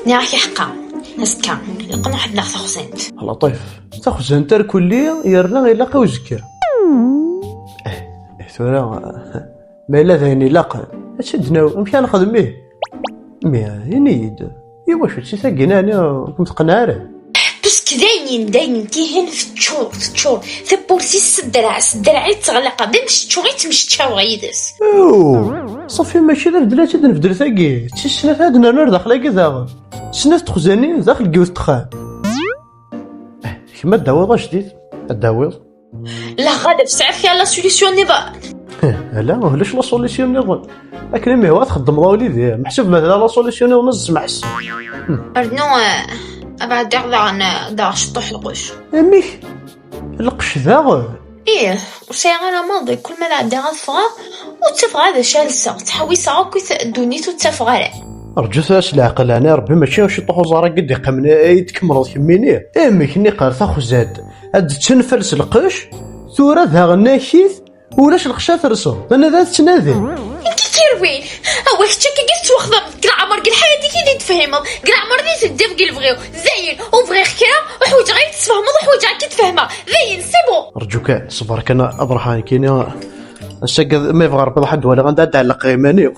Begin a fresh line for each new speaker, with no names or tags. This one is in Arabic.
نعرف حقا هسكا لقنا واحد ناخذ خزنت
لطيف تخزنت الكلية يرنا إلا قوزكر ثورة ما إلا ذيني لاقا أشدنا مشي نخدم به مي ينيد إيوا شو تشي ساقينا أنا كنت قنعرة
بس داين كيهن في التشور ثبورسي السدرعي تغلق بمش تشوري تمشي غيدس
صافي ماشي لا بدلات نفدر ثاقي تشي السنة هادنا نار داخل كذا السنة تخزانين داخل جوز تخان كيما الدواء جديد الدواء
لا غادا بسعر فيها لا سوليسيون نظام
لا علاش لا سوليسيون نظام لكن مي هو تخدم وليدي محسوب مثلا لا سوليسيون ونص محس
أرنو أبعد دا شطوح القش
أميك القش ذا
إيه وسيغ أنا ماضي كل ما لعب داغ فغا وتفغى هذا شالسة تحوي ساعة كي دونيتو تفغى
رجوت اش العقل انا ربي ماشي شي طوح وزاره قد يقمنا يتكمل كميني اميك ني قال تاخو زاد هاد تنفرس القش ثورة ذا غناكيث ولاش القشا ترسو انا ذا تنادي
كيروين هو كتشكي قلت وخضم كل عمر قل حياتي كي تفهموا كل عمر دي تدف قل بغيو زين وبغي خكرا وحويج غير تفهموا وحويج غير تفهمها زين سيبو
رجوك صبرك انا اضرحاني كينا الشق ما يبغى ربي حد ولا غندا على قيماني